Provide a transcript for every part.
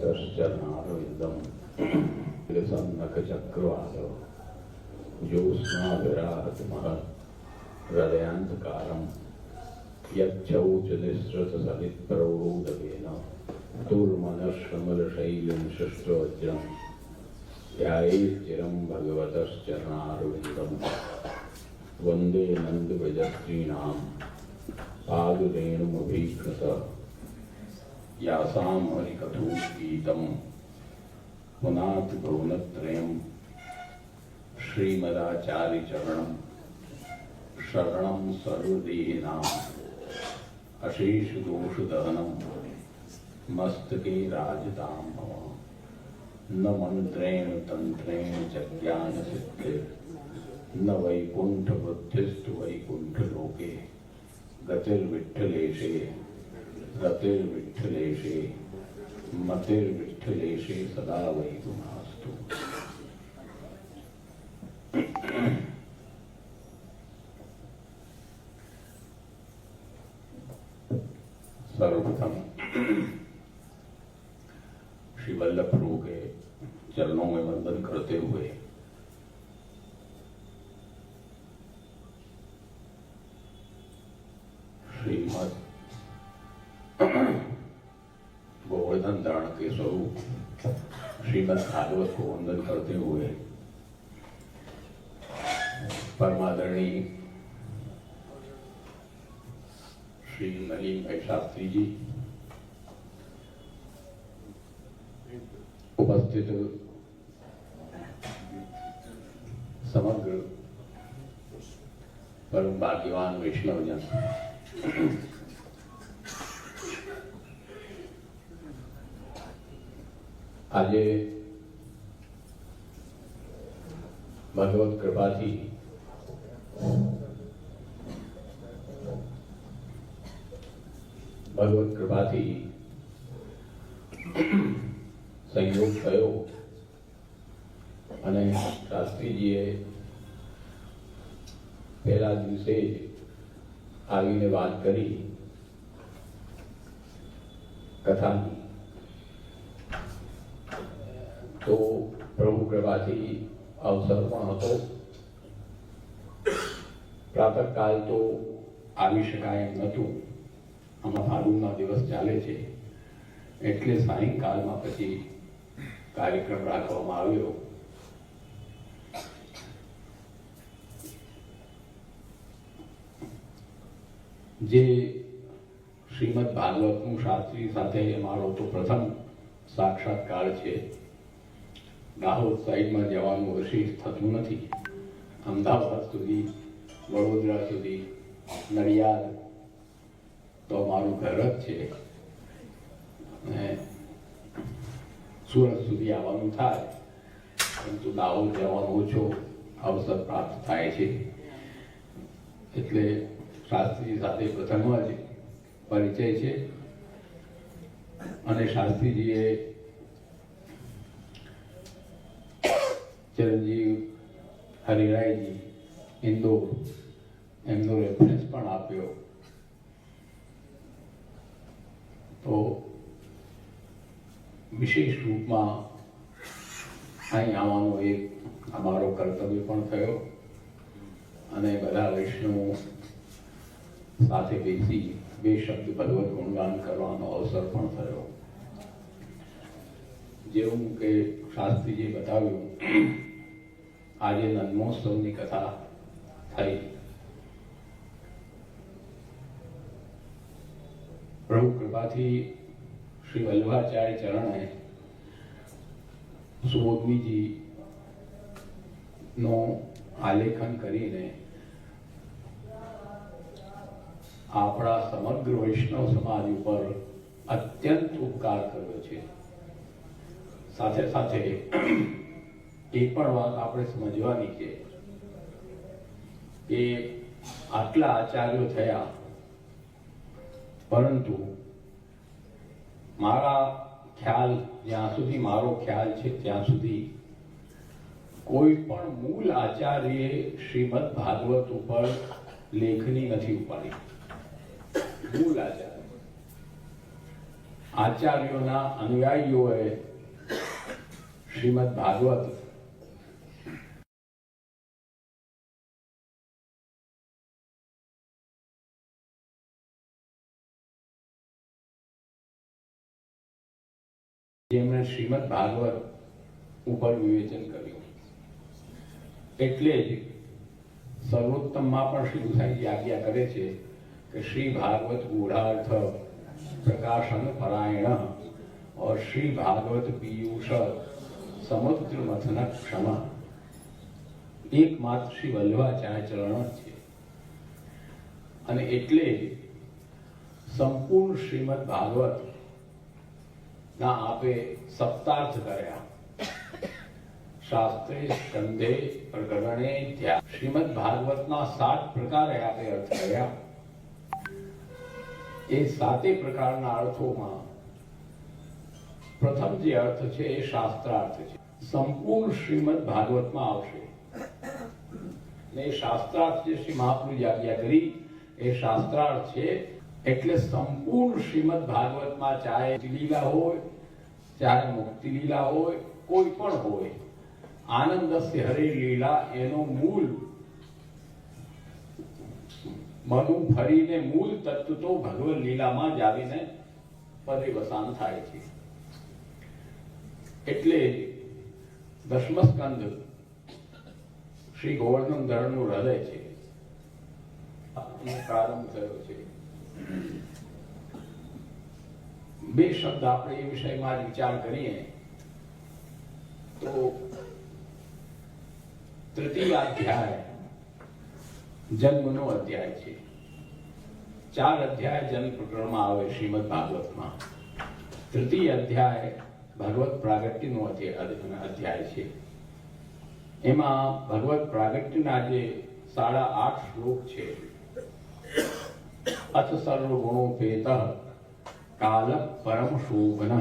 भगवतश्चरणारविन्दं विलसन्नखचक्रवालो ज्योत्स्नाविराहतमहत् हृदयान्तकारं यच्छौचनिःसृतसलितप्रौढवेन दुर्मनश्रमलशैलं शस्त्रवज्रं ध्यायेच्चिरं भगवतश्चरणारविन्दं वन्दे नन्दव्रजस्त्रीणां पादुरेणुमभीकृत यासां हरिकथोगीतं पुनाति भुवनत्रयं श्रीमदाचार्यचरणं शरणं सर्वदेहिनां अशेषदोषदहनं मस्तके राजतां मम न मन्त्रेण तन्त्रेण च ज्ञानसिद्धिर् न वैकुण्ठबुद्धिस्तु वैकुण्ठलोके गतिर्विठ्ठलेशे रतिर्विठ्ठलेशे मतिर्विठ्ठलेशे सदा वैकुण्ठस्तु। सर्वप्रथम श्री वल्लभ प्रभु के चरणों में वंदन करते हुए श्रीमद् गोवर्धन दान के स्वरूप श्रीमद् भागवत को वंदन करते हुए परमादरणीय श्री नलिन भाई शास्त्री जी, उपस्थित समग्र परम भाग्यवान वैष्णवजन, આજે ભગવત કૃપાથી સંયોગ થયો અને શાસ્ત્રીજીએ પહેલા દિવસે આવીને વાત કરી કથાની, તો પ્રભુ કૃપાથી અવસર પણ હતો. પ્રાતઃકાલ તો આવી શકાય એમ નહોતું, આમાં ફાગુનના દિવસ ચાલે છે એટલે સાયંકાલમાં પછી કાર્યક્રમ રાખવામાં આવ્યો. જે શ્રીમદ ભાગવતનું શાસ્ત્રી સાથે મારો તો પ્રથમ સાક્ષાત્કાર છે. દાહોદ સાઈડમાં જવાનું વિશેષ થતું નથી. અમદાવાદ સુધી, વડોદરા સુધી, નડિયાદ તો મારું ઘર જ છે અને સુરત સુધી આવવાનું થાય, પરંતુ દાહોદ જવાનો ઓછો અવસર પ્રાપ્ત થાય છે. એટલે શાસ્ત્રી સાથે પ્રથમ જ પરિચય છે અને શાસ્ત્રીજીએ ચિરંજીવ હરિરાયજી ઇન્દોર એમનો રેફરન્સ પણ આપ્યો. તો વિશેષ રૂપમાં અહીં આવવાનો એક અમારો કર્તવ્ય પણ થયો અને બધા વૈષ્ણવો સાથે બેસી બે શબ્દ ભગવત ગુણગાન કરવાનો અવસર પણ થયો. જેવું કે શાસ્ત્રીજીએ બતાવ્યું, આજે નન્મોત્સવની કથા થઈ. પ્રભુ કૃપાથી શ્રી વલ્લભાચાર્ય ચરણે સુબોધનીજી નો આલેખન કરીને આપણા સમગ્ર વૈષ્ણવ સમાજ ઉપર અત્યંત ઉપકાર કર્યો છે. સાથે સાથે એ પણ વાત આપણે સમજવાની છે કે આટલા આચાર્યો થયા, પરંતુ મારા ખ્યાલ, જ્યાં સુધી મારો ખ્યાલ છે ત્યાં સુધી કોઈ પણ મૂળ આચાર્યએ શ્રીમદ ભાગવત ઉપર લેખની નથી ઉપાડી. મૂળ આચાર્ય આચાર્યોના અનુયાયીઓએ શ્રીમદ ભાગવત જેમણે શ્રીમદ ભાગવત ઉપર વિવેચન કર્યું, એટલે જ સર્વોત્તમમાં પણ શ્રી ગુસાઈજી આજ્ઞા કરે છે કે શ્રી ભાગવત ગૂઢાર્થ प्रकाशन परायण और श्री भागवत पीयूष समुद्र मथन क्षमा एकमात्र श्री वल्लभाचार्य चरण છે અને એટલે સંપૂર્ણ શ્રીમદ ભાગવત ના આપે સપ્તાર્થ કર્યા, શાસ્ત્રે સ્કંધે પ્રકરણે ધ્યાન શ્રીમદ ભાગવતના 7 પ્રકારે આપે અર્થ કર્યા। એ 7 પ્રકારના અર્થોમાં પ્રથમ જે અર્થ છે એ શાસ્ત્રાર્થ છે, સંપૂર્ણ શ્રીમદ ભાગવતમાં આવશે ને શાસ્ત્રાર્થ જે શ્રી મહાપ્રભુજી આજ્ઞા કરી એ શાસ્ત્રાર્થ છે। એટલે સંપૂર્ણ શ્રીમદ ભાગવતમાં ચાહે લીલા હોય, ચાહે મુક્તિ લીલા હોય, કોઈ પણ હોય, આનંદસ્ય હરે લીલા એનો મૂળ મનુ ફરીને મૂળ તત્વ તો ભગવદ લીલામાં જ આવીને પર્યવસાન થાય છે। એટલે દશમ સ્કંદ શ્રી ગોવર્ધન ધરણનું હૃદય છે, પ્રારંભ થયો છે। 2 શબ્દ આપણે એ વિષયમાં વિચાર કરીએ તો તૃતીય અધ્યાય જન્મનો અધ્યાય છે। 4 અધ્યાય જન્મ પ્રકરણમાં આવે શ્રીમદ ભાગવતમાં। તૃતીય અધ્યાય ભગવત પ્રાગટ્યનો અધ્યાય છે। એમાં ભગવત પ્રાગટ્યના જે 8.5 શ્લોક છે, અથ સર્વ ગુણોપેત કાલ પરમ શોભન,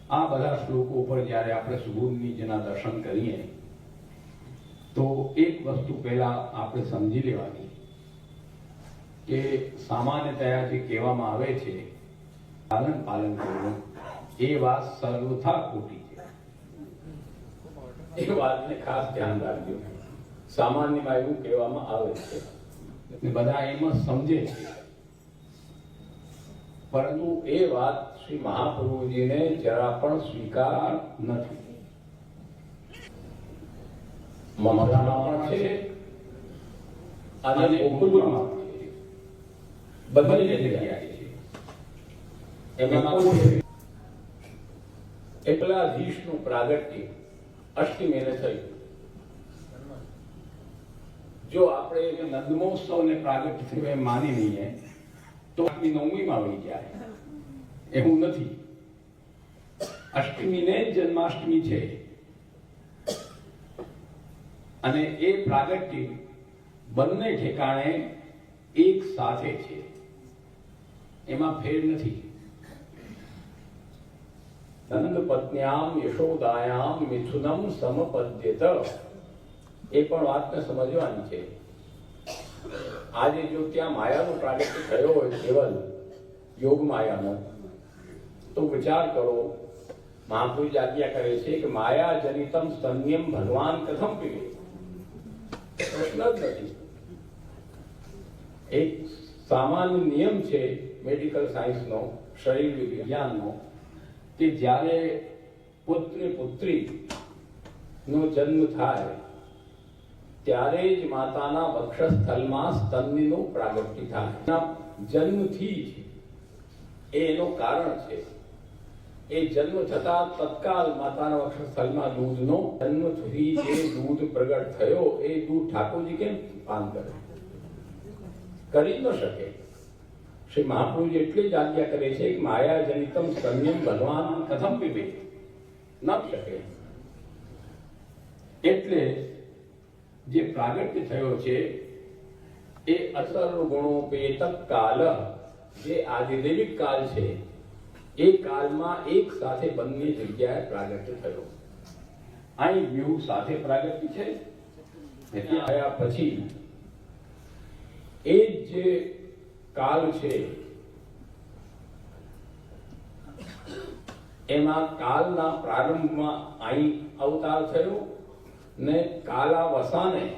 આ બધા શ્લોકો પર જ્યારે આપણે સુબોધનીજીના દર્શન કરીએ તો એક વસ્તુ પહેલા આપણે સમજી લેવાની કે સામાન્યતયા જે કહેવામાં આવે છે પાલન કરવું, એ વાત સર્વથા ખોટી છે। એ વાતને ખાસ ધ્યાન રાખજો। સામાન્યમાં એવું કહેવામાં આવે છે ને બધા એમાં સમજે છે, પરંતુ એ વાત શ્રી મહાપ્રભુજીને જરા પણ સ્વીકાર નથી। મમતામાં પણ છે અને ગોકુળમાં પણ છે, બધી જગ્યાએ છે। એમાં એકલાધીશનું પ્રાગટ્ય અષ્ટમીને થયું। જો આપણે નંદમોત્સવને પ્રાગટ્ય થયું એમ માની લઈએ તો 9મીમાં આવી જાય, એવું નથી। અષ્ટમીને જન્માષ્ટમી છે અને એ પ્રાગટ્ય બંને ઠેકાણે એક સાથે છે, એમાં ફેર નથી। નંદ પત્ન્યામ યશોદાયામ મિથુનમ સમપદ્યત, એ પણ વાતને સમજવાની છે। આજે જો ત્યાં માયાનો પ્રાગટ્ય થયો હોય કેવલ યોગ માયાનો, તો વિચાર કરો, મહાપુરુષ આજ્ઞા કરે છે કે માયા જનિતમ સ્તન્યમ ભગવાન કથમ પીવે, પ્રશ્ન જ નથી। એક સામાન્ય નિયમ છે મેડિકલ સાયન્સનો, શરીર વિજ્ઞાનનો, કે જ્યારે પુત્ર પુત્રી નો જન્મ થાય ત્યારે જ માતાના વક્ષસ્થળમાં સ્તનનું પ્રાગટ્ય થાય। જન્મથી જ એનું કારણ છે। એ જન્મ થતા તત્કાલ માતાના વક્ષસ્થળમાં દૂધનો જન્મથી જે દૂધ પ્રગટ થયો એ દૂધ ઠાકોરજી કેમ પાન કરે? કરી ન શકે। શ્રી મહાપ્રભુજી એટલે જ આજ્ઞા કરે છે કે માયા જનિતમ સ્તન્યમ ભગવાન કથમ પીવે, ન શકે। એટલે જે પ્રાગટ્ય થયો છે એ અસર્વ ગુણોપેત કાલ, જે આદિદેવિક કાલ છે, એ કાલમાં એક સાથે બંને જગ્યાએ પ્રાગટ્ય થયો। અહીં વ્યૂહ સાથે પ્રાગટ્ય છે, એટલે આયા પછી એ જે કાલ છે એમાં કાલના પ્રારંભમાં અહીં અવતાર થયો ને કાલાવસાને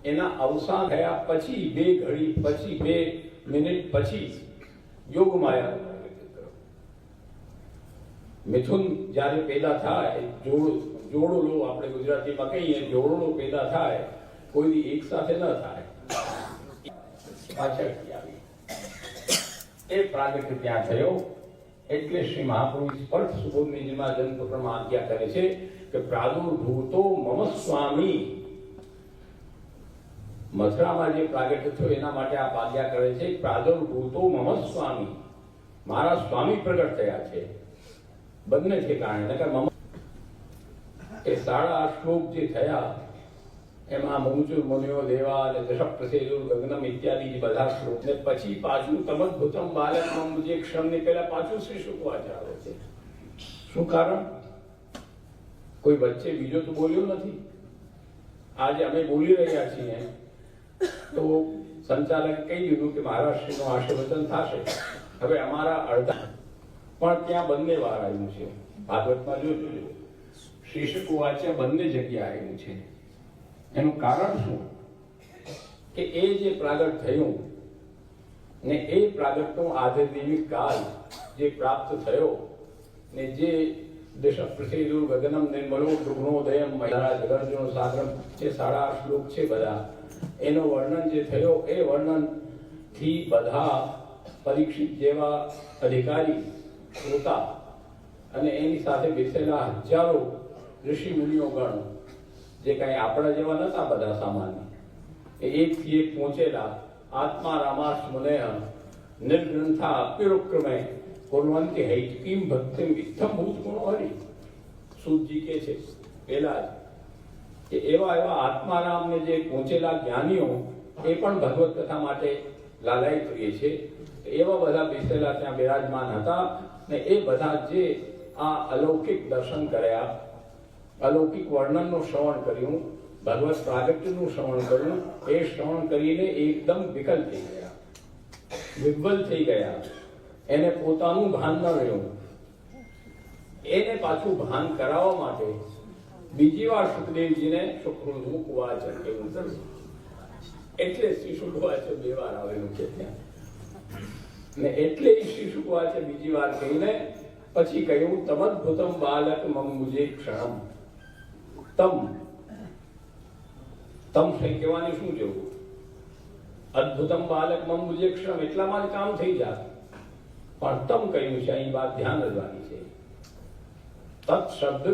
એના અવસાન થયા પછી 2 ઘડી પછી 2 મિનિટ પછી યોગમાયા મિથુન જ્યારે પેદા થાય જોડો આપણે ગુજરાતીમાં કહીએ જોડો પેદા થાય કોઈ એક સાથે ન થાય પાછળથી આવી એ પ્રાગટ્ય ત્યાં થયો એટલે શ્રી મહાપ્રભુ સ્પર્શ સુબોધની જન્મ પ્રકરણમાં આજ્ઞા કરે છે કે પ્રાદુર્ભૂતો મમ સ્વામી મથુરામાં જે પ્રાગટ્ય થયો એના માટે આ આજ્ઞા કરે છે પ્રાદુર્ભૂતો મમ સ્વામી મારા સ્વામી પ્રગટ થયા છે બંને છે કારણે મમ એ 8.5 શ્લોક જે થયા એમાં મુમુચુર મુનિઓ દેવા અને દશ પ્રસેદુર ગગનમ ઇત્યાદિ જે બધા શ્લોક ને પછી પાછું તમદ્ભુતમ બાલકમ જે ક્ષણની પહેલા પાછું શ્રી શુકવાચાર્ય આવે છે શું કારણ કોઈ વચ્ચે બીજો તો બોલ્યો નથી આજે અમે બોલી રહ્યા છીએ તો સંચાલક કહી દીધું કે મહારાષ્ટ્રનું આશીર્વચન થશે હવે અમારા અડધા પણ ત્યાં બંને વાર આવ્યું છે ભાગવતમાં જોજો શ્રી શુકવાચાર્ય બંને જગ્યાએ આવ્યું છે એનું કારણ શું કે એ જે પ્રાગટ થયું ને એ પ્રાગટનો આધ્યાત્મિક કાલ જે પ્રાપ્ત થયો ને જે દશ પ્રસેદુર ગગનમ નિર્મલો દુગ્નોદયમ મહિલા જગર્જનો સાગરમ જે 8.5 શ્લોક છે બધા એનો વર્ણન જે થયો એ વર્ણન થી બધા પરીક્ષિત જેવા અધિકારી શ્રોતા અને એની સાથે બેસેલા હજારો ઋષિ મુનિઓ ગણ જે કઈ આપણા જેવા નતા બધા સામાન્ય એ એકથી એક પહોંચેલા આત્મા રામાશ મુનેહ નિર્ગ્રંથા અપ્યુક્રમે કુર્વંતિ હૈતિકીમ ભક્તિમ ઇત્થમ ભૂત ગુણો હરિ સૂતજી કે છે પેલા જ કે એવા આત્મારામને જે પહોંચેલા જ્ઞાનીઓ એ પણ ભગવત કથા માટે લાલાયિત રહે છે એવા બધા બેસેલા ત્યાં બિરાજમાન હતા ને એ બધા જે આ અલૌકિક દર્શન કર્યા અલૌકિક વર્ણનનું શ્રવણ કર્યું ભગવત પ્રાગટ્યનું શ્રવણ કર્યું એ શ્રવણ કરીને એકદમ વિકલ થઈ ગયા વિહ્વલ થઈ ગયા એને પોતાનું ભાન ન રહ્યું એને પાછું ભાન કરાવવા માટે બીજી વાર સુખદેવજીને સુખૃદમુખ વાચન એવું કર્યું એટલે શ્રી શુકવાચાર્ય 2 વાર આવેલું છે ત્યાં ને એટલે શ્રી શુકવાચાર્ય બીજી વાર કહીને પછી કહ્યું તમદ્ભુતમ બાલક મમ મુજે ક્ષણમ તમ કહેવાની શું જરૂર અદ્ભુતમ બાલક મમ મુજે ક્ષણમ એટલામાં જ કામ થઈ જાય પણ તમ કહ્યું છે અહીં વાત ધ્યાન રાખવાની છે તત્ શબ્દ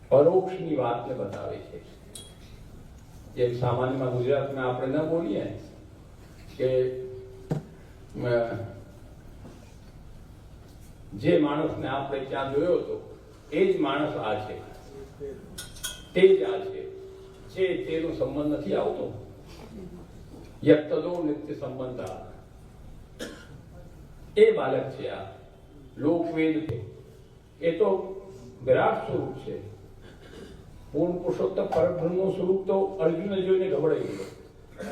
પરોક્ષની વાતને બતાવે છે જેમ સામાન્યમાં ગુજરાતમાં આપણે ન બોલીએ કે જે માણસને આપણે ત્યાં જોયો હતો એ જ માણસ આ છે તે જ આ છે જે તેનો સંબંધ નથી આવતો યત્તદો નિત્ય સંબંધ એ બાલક છે આ લોકવેદ છે એ તો વિરાટ સ્વરૂપ છે પૂર્ણ પુરુષોત્તમ પરબ્રહ્મનું સ્વરૂપ તો અર્જુને જોઈને ગભરાઈ ગયો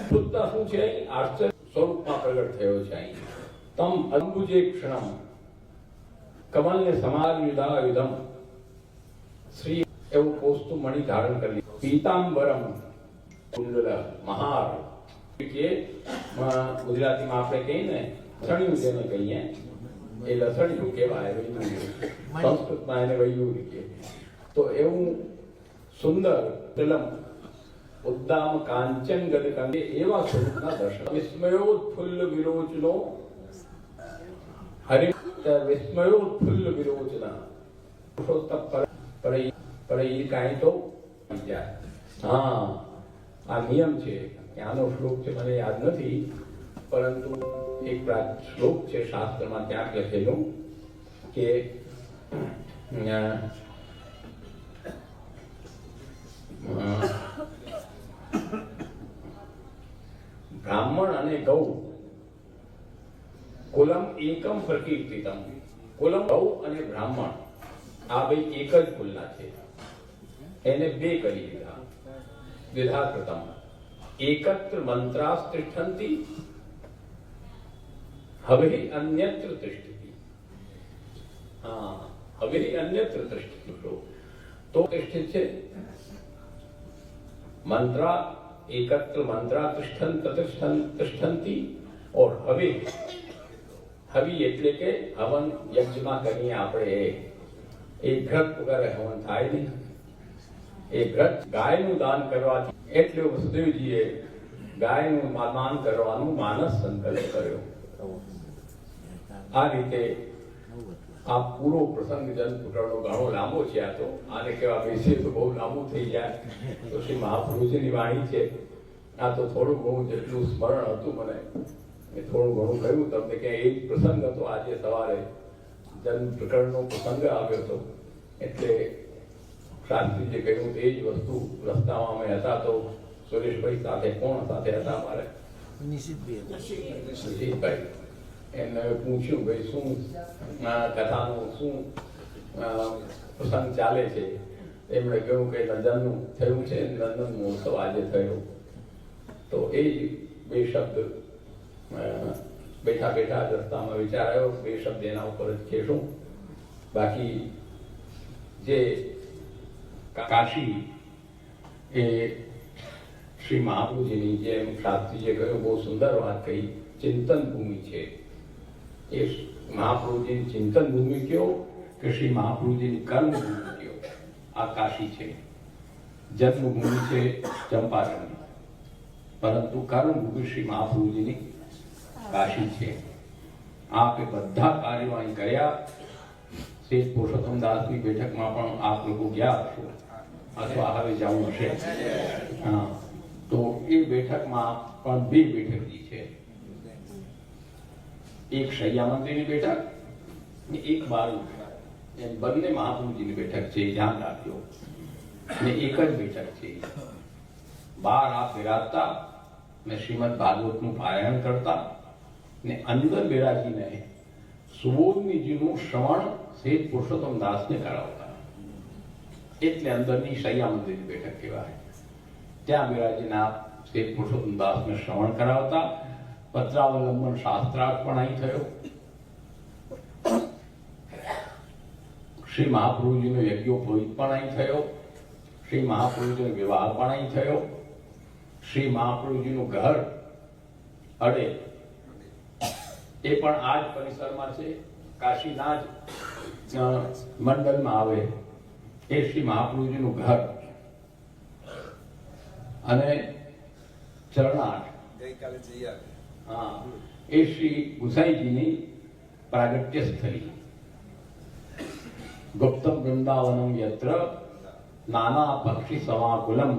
શુદ્ધતા શું છે આશ્ચર્ય સ્વરૂપમાં પ્રગટ થયો છે અહીં તમ અંબુજે ક્ષણમ કમલને સમાર યુધાયુધમ શ્રી એવું કોસ્તુ મણી ધારણ કરી પીતાંબરમ કુંડલ મહાર કે ગુજરાતીમાં આપણે કહીએ ને લસણિયું જેને કહીએ એ લસણિયું કહેવાય સંસ્કૃતમાં એને વૈયુર કે તો એવું સુંદર તિલમ ઉદ્દામ કાંચન ગદકંગે એવા સ્વરૂપના દર્શન વિસ્મયોત્ફુલ્લ વિરોચનો હરિ વિસ્મયોત્ફુલ્લ વિરોચના પુરુષોત્તમ પર એ કાંઈ તો હા આ નિયમ છે ત્યાંનો શ્લોક છે મને યાદ નથી પરંતુ એક શ્લોક છે શાસ્ત્રમાં ત્યાં લખેલું કે બ્રાહ્મણ અને ગૌ કુલમ એકમ પ્રકીર્તિતમ કુલમ ગૌ અને બ્રાહ્મણ આ બે એક જ કુલના છે એને 2 કરી દીધા દ્વિધા કૃતમ એકત્ર મંત્રાસ તિષ્ઠંતિ હવે અન્યત્ર તિષ્ઠતિ હા, હવે અન્યત્ર દૃષ્ટિ તો તિષ્ઠિત છે. મંત્રા એકત્ર મંત્રા તિષ્ઠંતી ઓર હવે હવી એટલે કે હવન યજ્ઞમાં કરીએ આપણે એ ઘટ વગર હવન થાય નહીં. એ ઘટ ગાયનું દાન કરવાથી એટલે વસુદેવજીએ ગાયનું દાન કરવાનું માનસ સંકલ્પ કર્યો. આ રીતે આ પૂરો પ્રસંગ જન્મપુત્રનો ઘણો લાંબો છે. આ તો આને કહેવા બેસીએ તો બહુ લાંબુ થઈ જાય. તો શ્રી મહાપુરુષની વાણી છે. આ તો થોડું ઘણું જેટલું સ્મરણ હતું મને એ થોડું ઘણું કહ્યું તમને કે એ જ પ્રસંગ હતો. આજે સવારે જન્મ પ્રકરણનો પ્રસંગ આવ્યો હતો એટલે શાસ્ત્રીજીએ કહ્યું એ જ વસ્તુ રસ્તામાં અમે હતા તો સુરેશભાઈ સાથે કોણ સાથે હતા મારે નિશિતભાઈ એમને પૂછ્યું ભાઈ શું કથાનું શું પ્રસંગ ચાલે છે. એમણે કહ્યું કે લંડનનું થયું છે, લંડન મહોત્સવ આજે થયો. તો એ જ બે શબ્દ બેઠા બેઠા રસ્તામાં વિચાર આવ્યો, બે શબ્દ એના ઉપર જ કહેશું. બાકી જે કાશી એ શ્રી મહાપ્રભુજીની જેમ શાસ્ત્રીજીએ કહ્યું બહુ સુંદર વાત કહી, ચિંતન ભૂમિ છે. એ મહાપ્રભુજીની ચિંતન ભૂમિ કયો કે શ્રી મહાપ્રભુજીની કર્મ ભૂમિ કયો, આ કાશી છે. જન્મભૂમિ છે ચંપારણની, પરંતુ કર્મભૂમિ શ્રી મહાપ્રભુજીની કાશી છે. આપે બધા કાર્યો અહીં કર્યા. શ્રી પુરુષોત્તમ દાસની બેઠકમાં પણ આપ લોકો ગયા હશો અથવા હવે જવું હશે. હા, તો એ બેઠકમાં પણ બે બેઠકજી છે. એક શૈયા મંદિરની બેઠક ને એક બારુ. એમ બંને મહાપ્રભુજીની બેઠક છે, ધ્યાન રાખજો. ને એક જ બેઠક છે. બહાર આપ બિરાજતા ને શ્રીમદ ભાગવતનું પારાયણ કરતા ને અંદર બિરાજીને સુબોધનીજીનું શ્રવણ શ્રી પુરુષોત્તમ દાસને કરાવતા. એટલે અંદરની શૈયા મંદિરની બેઠક કહેવાય. ત્યાં બિરાજીને આપ શ્રી પુરુષોત્તમ દાસને શ્રવણ કરાવતા. પત્રાવલંબન શાસ્ત્રાર્થ પણ અહીં થયો. શ્રી મહાપ્રભુજીનો યજ્ઞોપવિત પણ અહીં થયો. શ્રી મહાપ્રભુજીનો વિવાહ પણ અહીં થયો. શ્રી મહાપ્રભુજીનું ઘર અડે એ પણ આ જ પરિસરમાં છે. કાશીના જ મંડળમાં આવે એ શ્રી મહાપ્રભુજીનું ઘર. અને ચરણાટ ગઈકાલે જઈ આવે. હા, એ શ્રી ગુસાઈજીની પ્રાગટ્ય સ્થળી. ગુપ્તમ વૃંદાવનમ યત્ર નાના પક્ષી સમાકુલમ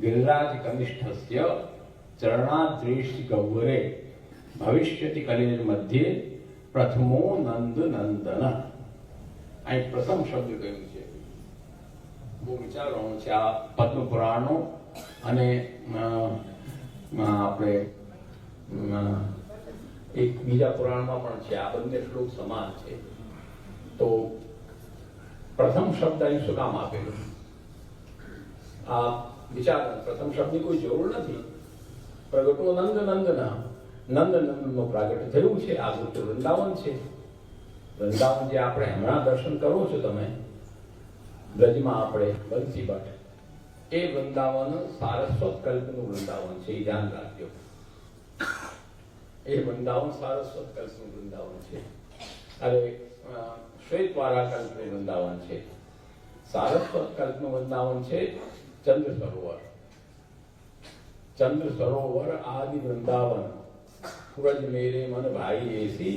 ગિરિરાજ કનિષ્ઠસ્ય ચરણાદ્રેશ ગૌરે ભવિષ્યતિ કલેજ મધ્યે પ્રથમો નંદ નંદન. અહીં પ્રથમ શબ્દ કહ્યું છે. બહુ વિચારવાનું છે આ પદ્મ પુરાણો અને આપણે એક બીજા પુરાણમાં પણ છે. આ બંને શ્લોક સમાન છે. તો પ્રથમ શબ્દ અહીં શું કામ આપેલો? આ વિચાર પ્રથમ શબ્દની કોઈ જરૂર નથી. પ્રગટો નંદ નંદના, નંદ નંદનનો પ્રાગટ્ય થયું છે. આ તો વૃંદાવન છે. વૃંદાવન જે આપણે હમણાં દર્શન કરો છો તમે બ્રજમાં, આપણે બંસી ભટ્ટ, એ વૃંદાવન સારસ્વત કલ્પનું વૃંદાવન છે. એ ધ્યાન રાખજો. એ વૃંદાવન સારસ્વત કલ્પનું વૃંદાવન છે. અરે શ્વેતવારા કલ્પનું વૃંદાવન છે. સારસ્વત કલ્પનું વૃંદાવન છે ચંદ્ર સરોવર. ચંદ્ર સરોવર આદિ વૃંદાવન. વ્રજ મેરે મન ભાઈ એસી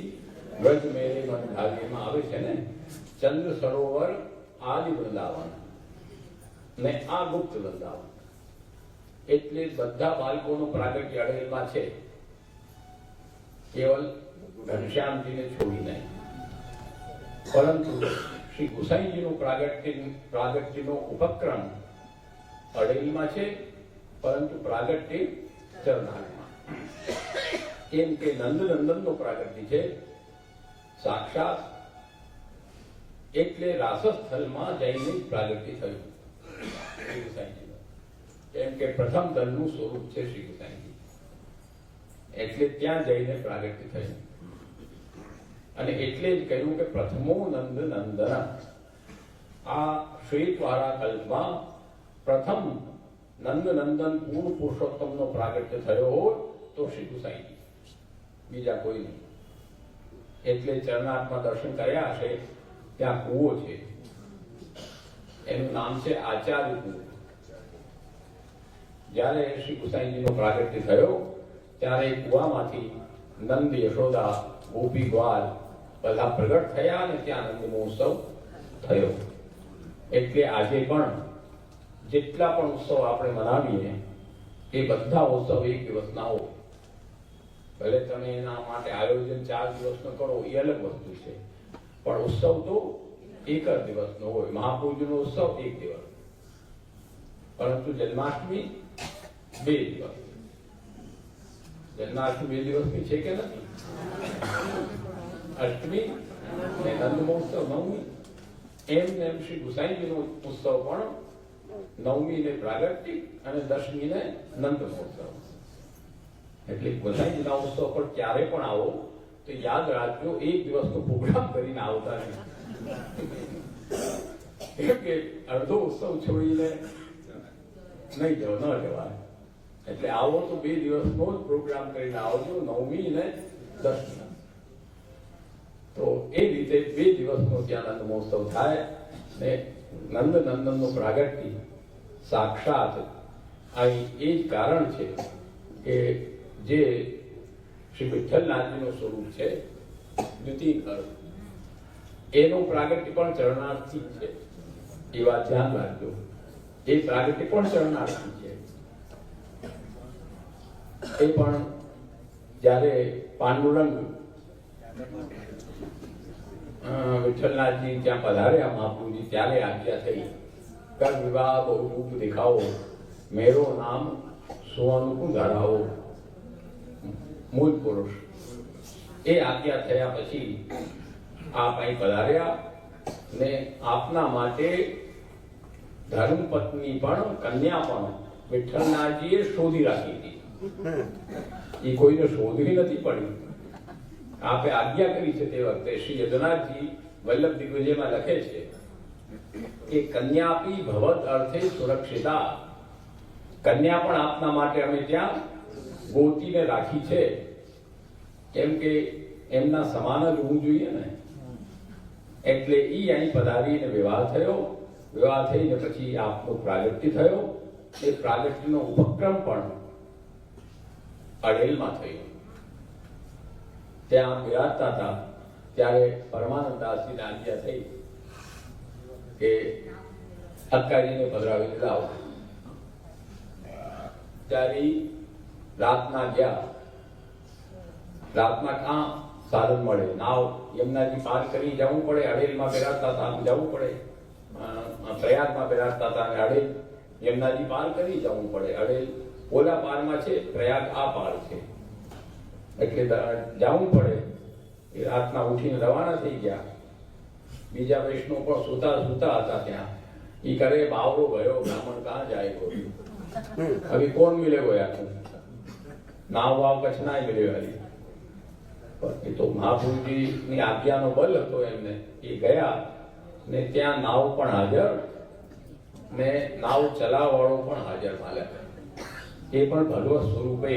વ્રજ મેરે મન ભાગ્યમાં આવે છે ને. ચંદ્ર સરોવર આદિ વૃંદાવન ને આ ગુપ્ત વૃંદાવન. એટલે બધા બાળકોનો પ્રાગટ્ય અડેલમાં છે, કેવલ ઘનશ્યામજીને છોડીને. પરંતુ શ્રી ગુસાઈજીનું પ્રાગટ્યનો ઉપક્રમ અડેલીમાં છે, પરંતુ પ્રાગટ્ય ચરણામાં. કેમ કે નંદનંદનનો પ્રાગટ્ય છે સાક્ષાત. એટલે રાસસ્થળમાં જઈને પ્રાગટ્ય થયું શ્રી ગુસાઈજીનું. કેમ કે પ્રથમ દળનું સ્વરૂપ છે શ્રી ગુસાઈજી, એટલે ત્યાં જઈને પ્રાગટ્ય થયું. અને એટલે જ કહ્યું કે પ્રથમો નંદ નંદન. આ શ્વેતવાળા કલ્પમાં પ્રથમ નંદ નંદન પૂર્ણ પુરુષોત્તમનો પ્રાગટ્ય થયો હોય તો શ્રી ગુસાઈજી, બીજા કોઈ નહીં. એટલે ચરણાર્થમાં દર્શન કર્યા હશે, ત્યાં કૂવો છે, એનું નામ છે આચાર્ય કૂવો. જ્યારે શ્રી ગુસાઈજીનો પ્રાગટ્ય થયો ત્યારે કૂવામાંથી નંદ, યશોદા, ગોપી, ગ્વાલ બધા પ્રગટ થયા અને ત્યાં નંદ મહોત્સવ થયો. એટલે આજે પણ જેટલા પણ ઉત્સવ આપણે મનાવીએ એ બધા ઉત્સવ એક દિવસના હોય. ભલે તમે એના માટે આયોજન 4 દિવસનો કરો એ અલગ વસ્તુ છે, પણ ઉત્સવ તો એક જ દિવસનો હોય. મહાપૂજનો ઉત્સવ 1 દિવસ, પરંતુ જન્માષ્ટમી 2 દિવસ. જન્માષ્ટમી 2 દિવસની છે કે નથી? અષ્ટમી અને નંદ મહોત્સવ 9મી. એમ શ્રી ગુસાઈજીનો ઉત્સવ પણ 9મી ને પ્રાગટ્ય અને 10મી ને નંદ મહોત્સવ. એટલે ગુસાઈજીના ઉત્સવ પર ક્યારે પણ આવો તો યાદ રાખજો, 1 દિવસનો પ્રોગ્રામ કરીને આવતા નહીં. કે અડધો ઉત્સવ છોડીને નહીં જવાય. એટલે આવો તો 2 દિવસનો જ પ્રોગ્રામ કરીને આવજો, 9મી ને 10મી. તો એ રીતે 2 દિવસનો ત્યાં નંદ મહોત્સવ થાય ને નંદ નંદનનો પ્રાગટ્ય સાક્ષાત અહીં એ જ કારણ છે કે જે શ્રી વિઠ્ઠલનાથજીનું સ્વરૂપ છે દ્વિતીય, એનું પ્રાગટ્ય પણ ચરણાર્થી છે. એ વાત ધ્યાન રાખજો, એ પ્રાગટ્ય પણ ચરણાર્થી છે. એ પણ જ્યારે પાંડુરંગ વિઠ્ઠલનાથજી ત્યાં પધાર્યા મહાપ્રભુજી, ત્યારે આજ્ઞા થઈ કર વિવાહ બહુ રૂપ દેખાવો, મેરો નામ સુવર્ણ ધરાવો. મૂળ પુરુષ એ આજ્ઞા થયા પછી આપ અહીં પધાર્યા ને આપના માટે ધર્મપત્ની પણ, કન્યા પણ વિઠ્ઠલનાથજીએ શોધી રાખી હતી. એ કોઈને શોધવી નથી પડી, આપે આજ્ઞા કરી છે. તે વખતે શ્રી યદુનાથજી વલ્લભ દિગ્વિજયમાં લખે છે કે કન્યાપી ભવત અર્થે સુરક્ષિતા. કન્યા પણ આપના માટે અમે ત્યાં ગોતીને રાખી છે, કેમ કે એમના સમાન જ હોવું જોઈએ ને. એટલે ઈ અહીં પધારીને વિવાહ થયો. વિવાહ થઈને પછી આપનો પ્રાગટ્ય થયો. એ પ્રાગટ્યનો ઉપક્રમ પણ અડેલમાં થયો. ત્યાં બિરાજતા હતા ત્યારે પરમાનંદ દાસજીને આજ્ઞા થઈ કે અક્કાજીને પધરાવીને લાવો. ત્યારે રાતના ગયા. રાતના કાં સાધન મળે? નાવ યમુનાજી પાર કરી જવું પડે. અડેલમાં બિરાજતા હતા, જવું પડે. પ્રયાગમાં બિરાજતા હતા અને અડેલ યમુનાજી પાર કરી જવું પડે. અડેલ ઓલા પારમાં છે, પ્રયાગ આ પાર છે, એટલે જવું પડે. એ રાતના ઉઠીને રવાના થઈ ગયા. બીજા વૈષ્ણવ પણ સુતા હતા ત્યાં. એ કરે બાવરો ગયો, બ્રાહ્મણ કાં જાય ગયો, હવે કોણ મિલે ગયા તું? નાવ વાવ કચ્છ ના મળ્યો. એ તો મહાપ્રભુજીની આજ્ઞાનો બલ હતો એમને. એ ગયા ને ત્યાં નાવ પણ હાજર ને નાવ ચલાવવાળો પણ હાજર માલક. એ પણ ભગવત સ્વરૂપે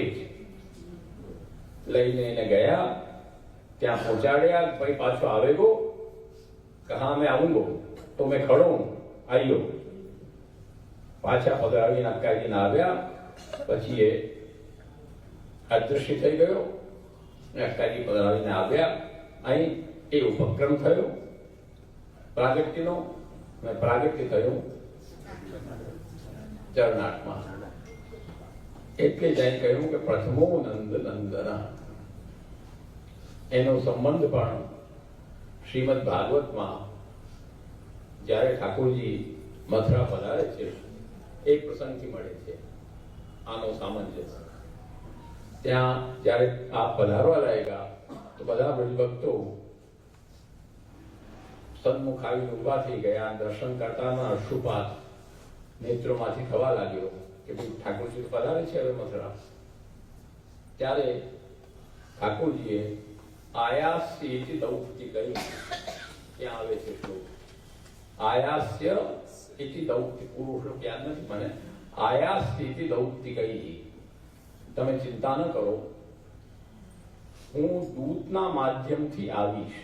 લઈને એને ગયા. ત્યાં પહોંચાડ્યા. ભાઈ પાછો આવેગો? કહા મેં આવુંગો તો મેં ખડો હું આવીયો. પાછા પધરાવીને અક્કાજીને આવ્યા. પછી એ અદૃશ્ય થઈ ગયો. અક્કાજી પધરાવીને આવ્યા. અહીં એ ઉપક્રમ થયો પ્રાગટ્યનો. પ્રાગટ્ય થયું ચરણાર્થમાં. એટલે જ અહીં કહ્યું કે પ્રથમો નંદ નંદના. એનો સંબંધ પણ શ્રીમદ ભાગવતમાં જ્યારે ઠાકોરજી મથુરા પધારે છે એક પ્રસંગથી મળે છે આનો સામંજસ્ય. ત્યાં જ્યારે આ પધારવા લાગ્યા તો બધા ભક્તો સન્મુખ આવીને ઉભા થઈ ગયા. દર્શન કરતાના અશ્રુપાત નેત્રોમાંથી થવા લાગ્યો કે ભાઈ ઠાકોરજી પધારે છે હવે મથુરા. ત્યારે ઠાકોરજીએ આયાસ્ય ઇતિ દૌક્તિકૈ. ત્યાં આવે છે શ્લોક. આયાસ્ય ઇતિ દૌક્તિ, પૂરો શ્લોક યાદ નથી મને. આયાસ્ય ઇતિ દૌક્તિકૈ. તમે ચિંતા ન કરો, હું દૂતના માધ્યમથી આવીશ.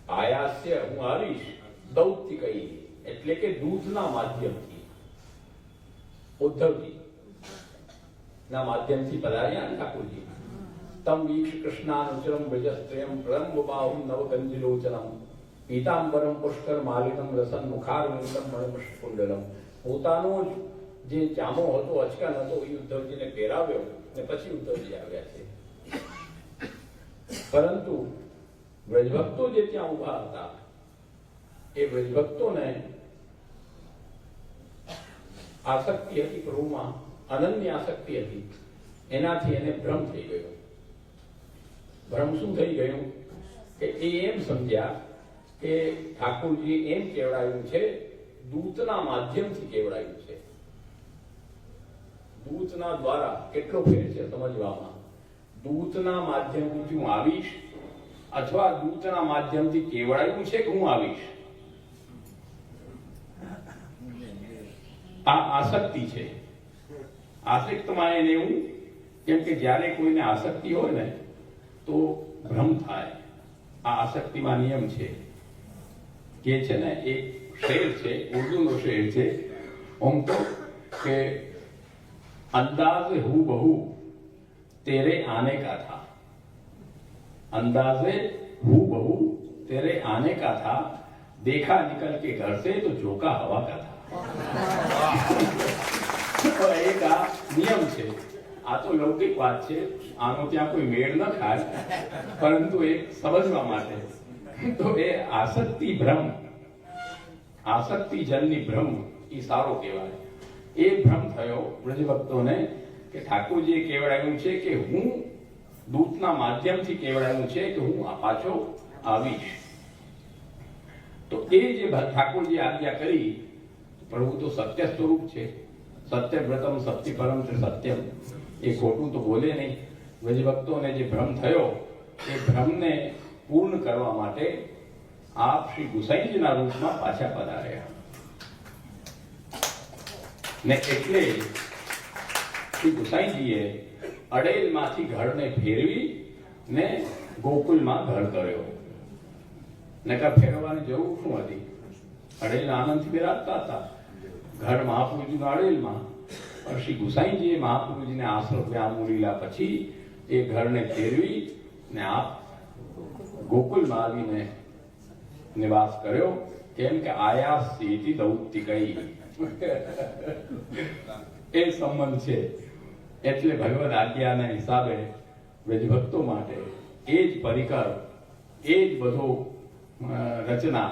આયાસ્ય, હું આવીશ. દૌક્તિકૈ એટલે કે દૂતના માધ્યમથી. ઉદ્ધવજી ના માધ્યમથી પધાર્યા ને ઠાકોરજી. તમ વીક્ષ કૃષ્ણાનુચરમ વ્રજસ્ત્રયમ પ્રલંબબાહુમ નવકંજલોચનમ પીતાંબરમ પુષ્કર માલિનમ રસન મુખારવિંદમ મણિમુષ્કુંડલમ. પોતાનો જ જે જામો હતો, અચકન હતો, એ ઉદ્ધવજીને પહેરાવ્યો ને પછી ઉદ્ધવજી આવ્યા છે. પરંતુ વ્રજભક્તો જે ત્યાં ઉભા હતા, એ વ્રજભક્તોને આસક્તિ હતી પ્રભુમાં, અનન્ય આસક્તિ હતી. એનાથી એને ભ્રમ થઈ ગયો. ભ્રમ શું થઈ ગયું કે એ એમ સમજ્યા કે ઠાકોરજી એમ કેવડાયું છે, દૂતના માધ્યમથી કેવડાયું છે. દૂતના દ્વારા કેટલો ફેર છે સમજવામાં. દૂતના માધ્યમથી હું આવીશ અથવા દૂતના માધ્યમથી કેવડાયું છે કે હું આવીશ. આ આસક્તિ છે. આસક્તમાં એને એવું, કેમ કે જ્યારે કોઈને આસક્તિ હોય ને તો ભ્રમ થાય. આ આસક્તિમાં નિયમ છે કે છે ને, એક શેર છે, ઉર્દુનો શેર છે, ઓમ તો કે અંદાઝે હું બહુ તેરે આને કા થા. અંદાઝે હું બહુ तेरे आने का था, देखा निकल के घर से तो झोंका हवा का था. તો એક આ નિયમ છે. આ તો લૌકિક વાત છે, આનો ત્યાં કોઈ મેળ ન ખાય, પરંતુ એ સમજવા માટે. તો એ આસક્તિ ભ્રમ, આસક્તિ જનની ભ્રમ એ સારો કહેવાય. એ ભ્રમ થયો વ્રજભક્તોને કે ઠાકોરજીએ કેવડાવ્યું છે કે હું દૂતના માધ્યમથી કેવડાવ્યું છે કે હું પાછો આવીશ. તો એ જે ઠાકોરજી આજ્ઞા કરી, પ્રભુ તો સત્ય સ્વરૂપ છે. સત્ય વ્રતમ સત્ય પરમ સત્યમ, એ ખોટું તો બોલે નહીં. વ્રજભક્તોને જે ભ્રમ થયો એ ભ્રમને પૂર્ણ કરવા માટે આપ શ્રી ગુસાઈજીના રૂપમાં પાછા પધાર્યા ને એટલે શ્રી ગુસાઈજીએ અડેલમાંથી ઘરને ફેરવી ને ગોકુલમાં ઘર કર્યો. નકર ફેરવવાની જરૂર શું હતી? અડેલ આનંદથી બિરાજતા હતા. ઘર મહાપ્રભુજીના અડેલમાં, પણ શ્રી ગુસાઈજીએ મહાપ્રભુજીને આશ્રમ વ્યામો લીલા પછી એ ઘરને ફેરવી ને આપ ગોકુલમાં આવીને નિવાસ કર્યો. કેમ કે આયા સ્થિતિ દૌત્તિકઈ એ સંબંધ છે. એટલે ભગવદ આજ્ઞાના હિસાબે વ્રજભક્તો માટે એ જ પરિકર, એ જ બધો રચના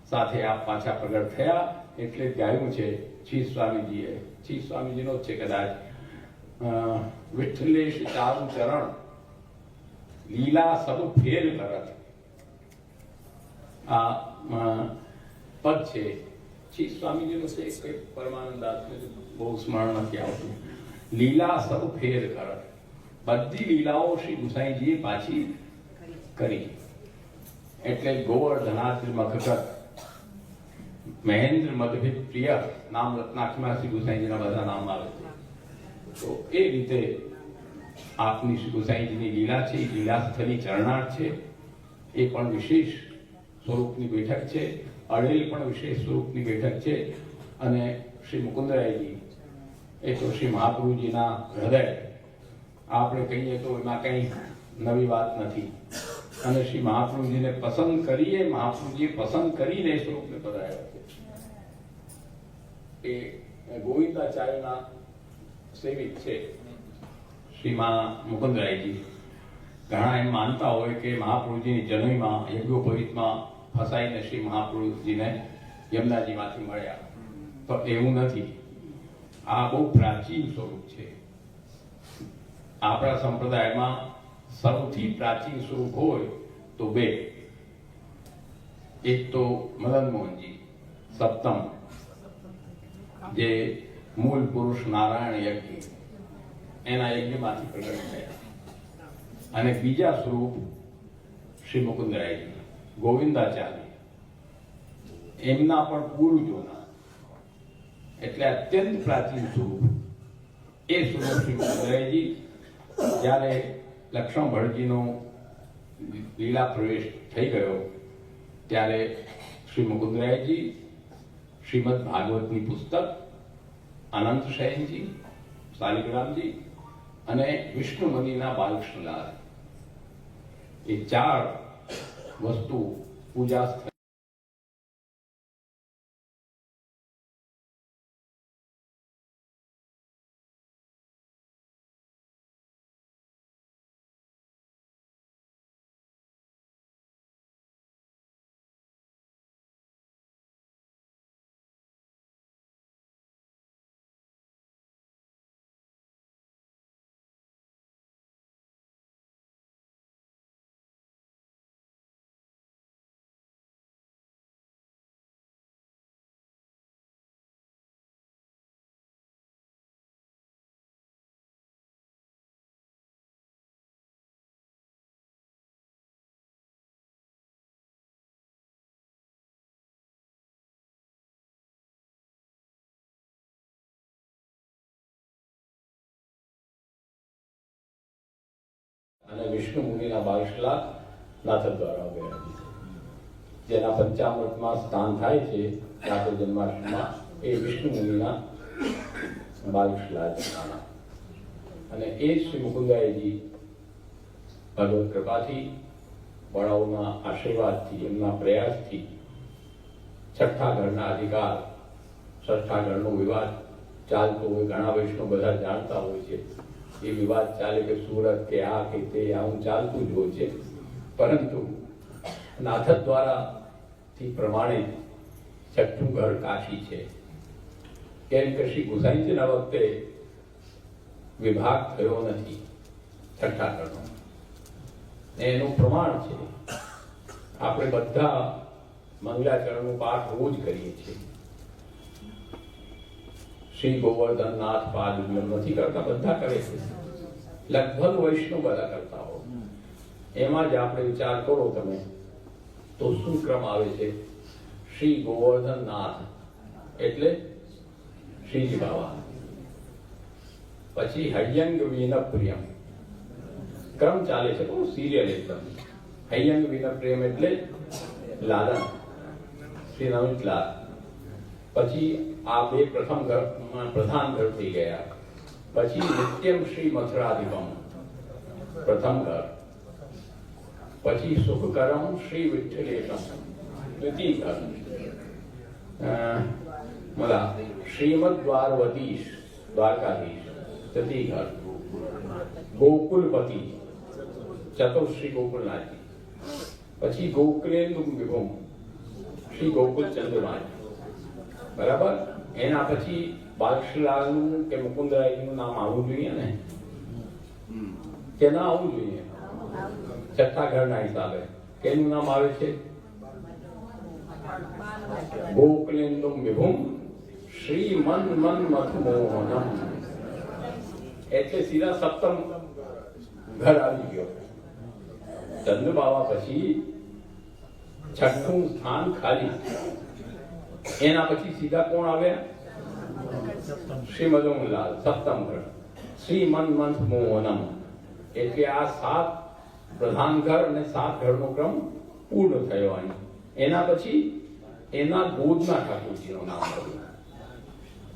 સાથે આપ પાછા પ્રગટ થયા. એટલે ગાયું છે છી સ્વામીજીએ, છી સ્વામીજીનો જ છે કદાચ, વિઠ્ઠલેશ ચારુ ચરણ લીલા સબ ફેર કરત. આ પદ છે છી સ્વામીજીનું છે. કઈ પરમાનંદાસને બહુ સ્મરણ નથી આવતું. લીલા સબ ફેર કરત, બધી લીલાઓ શ્રી ગુસાઈજીએ પાછી કરી. એટલે ગોવર્ધનાદ્ર મખકત મહેન્દ્ર મદભિત પ્રિય નામ રત્નાક્ષમાં શ્રી ગુસાઈજીના બધા નામ આવે છે. તો એ રીતે આપની શ્રી ગુસાઈજીની લીલા છે, એ લીલાસ્થલી ચરણાર્થ છે. એ પણ વિશેષ સ્વરૂપની બેઠક છે. અડેલ પણ વિશેષ સ્વરૂપની બેઠક છે. અને શ્રી મુકુંદરાયજી એ તો શ્રી મહાપ્રભુજીના હૃદય, આપણે કહીએ તો એમાં કંઈ નવી વાત નથી. અને શ્રી મહાપ્રભુજીને પસંદ કરીએ, મહાપ્રભુજીએ પસંદ કરીને સ્વરૂપને પધાર્યા છે. એ ગોવિંદાચાર્યના સેવિક છે શ્રી મુકુંદરાયજી. ઘણા એમ માનતા હોય કે મહાપ્રભુજીની જનોઈમાં યજ્ઞોપવિતમાં ફસાઈને શ્રી મહાપ્રભુજીને યમુનાજીમાંથી મળ્યા. તો એવું નથી. આ બહુ પ્રાચીન સ્વરૂપ છે. આપણા સંપ્રદાયમાં સૌથી પ્રાચીન સ્વરૂપ હોય તો બે. એક તો મદન મોહનજી સપ્તમ, જે મૂળ પુરુષ નારાયણ યજ્ઞ, એના યજ્ઞમાંથી પ્રગટ થયા. અને બીજા સ્વરૂપ શ્રી મુકુંદરાયજી ગોવિંદાચાર્ય એમના પણ પૂર્વજોના એટલે અત્યંત પ્રાચીન સ્વરૂપ એ સ્વરૂપ શ્રી મુકુંદરાયજી જ્યારે લક્ષ્મણ ભટ્ટજીનો લીલા પ્રવેશ થઈ ગયો ત્યારે શ્રી મુકુંદરાયજી શ્રીમદ ભાગવતની પુસ્તક અનંત શયનજી શાલિગ્રામજી અને વિષ્ણુ મુનિના બાલકૃષ્ણલાલ એ 4 વસ્તુ પૂજા અને વિષ્ણુ મુનિના બાલકૃષ્ણલાલ નાથ દ્વારા ગયા જેના પંચામૃતમાં સ્થાન થાય છે ઠાકોર જન્માષ્ટમીમાં એ વિષ્ણુ મુનિના બાલકૃષ્ણલાલ અને એ શ્રી મુકુંદાયજી ભગવત કૃપાથી વડાઓના આશીર્વાદથી એમના પ્રયાસથી છઠ્ઠા ઘરના અધિકાર છઠ્ઠા ઘરનો વિવાદ ચાલતો હોય ઘણા વૈષ્ણવ બધા જાણતા હોય છે એ વિવાદ ચાલે કે સુરત કે આ કે તે આવું ચાલતું જ હોય છે પરંતુ નાથ દ્વારાથી પ્રમાણે છઠ્ઠું ઘર કાશી છે કેમ કે શ્રી ગુસાઈજીના વખતે વિભાગ થયો નથી છઠ્ઠા ઘરનો એનું પ્રમાણ છે આપણે બધા મંગલાચરણનો પાઠ રોજ કરીએ છીએ શ્રી ગોવર્ધન નાથ પાદ નથી કરતા બધા કરે છે લગભગ વૈષ્ણવ બધા કરતા હો એમાં જ આપણે વિચાર કરો તમે તો શું ક્રમ આવે છે શ્રી ગોવર્ધન નાથ એટલે શ્રીજી બાવા પછી હૈયંગ વિન પ્રિયમ ક્રમ ચાલે છે બહુ સિરિયલ એકદમ હૈયંગ વિન પ્રિયમ એટલે લાલન શ્રી નમિતલાલ પછી આ બે પ્રથમ ઘર પ્રધાન ઘર થઈ ગયા પછી નિત્યમ શ્રી મથુરાધિપમ પ્રથમ ઘર પછી સુખકરમ શ્રી વિઠ્ઠલેશમ દ્વિતીય ઘર मला श्रीमद द्वारवतीश द्वारकाधीश तृतीय घर गोकुलपति चतुर्श्री गोकुलनाथजी પછી ગોકુલેન્દુ વિભુમ શ્રી ગોકુલ ચંદ્રમાજી બરાબર એના પછી બાલકૃષ્ણલાલનું કે મુકુંદરાયજીનું નામ આવવું જોઈએ ને કે ના આવવું જોઈએ છઠ્ઠા ઘરના હિસાબે કેનું નામ આવે છે ગોકુલેન્દુમ વિભુમ શ્રી મન મન મથમોહનમ એટલે સીધા સપ્તમ ઘર આવી ગયો ચંદ્રબાવા પછી છઠ્ઠું સ્થાન ખાલી એના પછી સીધા કોણ આવ્યા શ્રી મદનલાલ સપ્તમ ઘર શ્રી મન મન મોહનમ એટલે આ 7 પ્રધાન ઘર અને 7 ઘરનો ક્રમ પૂર્ણ થયો અહીં એના પછી એના ગોદના ઠાકોરજીનું નામ આવ્યું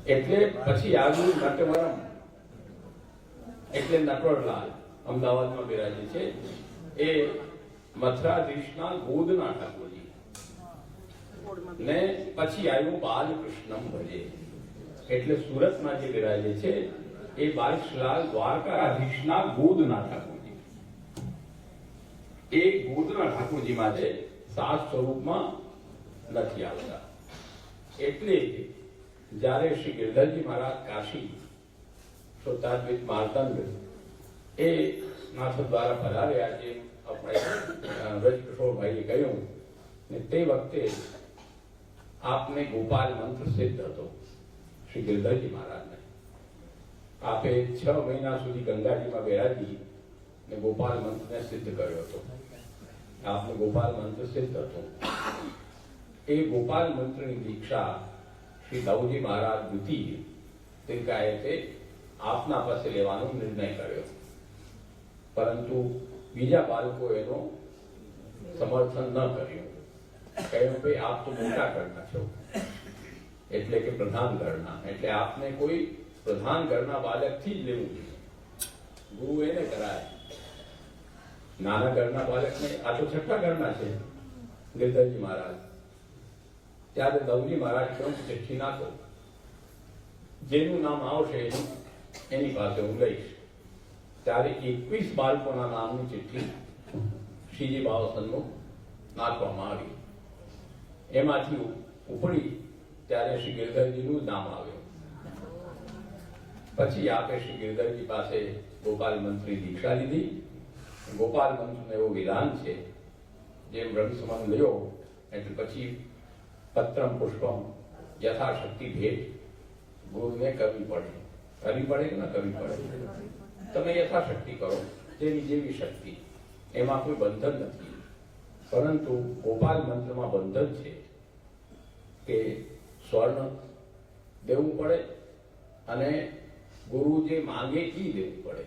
એટલે પછી આવ્યું નટવરમ એટલે નટવરલાલ અમદાવાદમાં બિરાજે છે એ મથુરાધીશના ગોદના ઠાકોરજી ને પછી આવ્યું બાલકૃષ્ણમ ભજે એટલે સુરતમાં જે બિરાજે છે એ બાલકૃષ્ણલાલ દ્વારકાધીશના ગોદના ઠાકોરજી એ ગોદના ઠાકોરજીમાં છે સાત સ્વરૂપમાં નથી આવતા એટલે જ્યારે શ્રી ગિરધરજી મહારાજ કાશી શ્રોતાદ્વિત માર્તંડ એ નાથ દ્વારા પધાર્યા છે આપણે વ્રજકિશોરભાઈએ કહ્યું ને તે વખતે આપને ગોપાલ મંત્ર સિદ્ધ હતો શ્રી ગિરધરજી મહારાજને આપે 6 મહિના સુધી ગંગાજીમાં બિરાજી ને ગોપાલ મંત્રને સિદ્ધ કર્યો હતો. આપને ગોપાલ મંત્ર સિદ્ધ હતો. એ ગોપાલ મંત્રની દીક્ષા શ્રી દાઉજી મહારાજ દ્વિતીય તિલકાયતે આપના પાસે લેવાનો નિર્ણય કર્યો, પરંતુ બીજા બાળકો એનો સમર્થન ન કર્યું. કહ્યું કે આપ તો મોટા ઘરના છો, એટલે કે પ્રધાન ઘરના, એટલે આપને કોઈ પ્રધાન ઘરના બાળકથી જ લેવું જોઈએ. ગુરુ એને કરાય, નાના ઘરના બાળકને. આ તો છઠ્ઠા ઘરના છે ગિરધરજી મહારાજ. ત્યારે દાઉજી મહારાજ કહ્યું ચિઠ્ઠી નાખો, જેનું નામ આવશે એની પાસે હું લઈશ. ત્યારે 21 બાળકોના નામની ચિઠ્ઠી શ્રીજી બાવા સન્મુખ નાખવામાં આવી. એમાંથી ઉપડી ત્યારે શ્રી ગિરધરજીનું નામ આવ્યું. પછી આપે શ્રી ગિરધરજી પાસે ગોપાલ મંત્રની દીક્ષા લીધી. ગોપાલ મંત્રનું એવું વિધાન છે, જેમ બ્રહ્મસમાન લ્યો એટલે પછી પત્રમ પુષ્પમ યથાશક્તિ ભેટ ગુરુને કરવી પડે. કરવી પડે કે ના કરવી પડે? તમે યથાશક્તિ કરો, જેવી જેવી શક્તિ, એમાં કોઈ બંધન નથી. પરંતુ ગોપાલ મંત્રમાં બંધન છે કે સ્વર્ણ દેવું પડે અને ગુરુ જે માંગે એ દેવું પડે.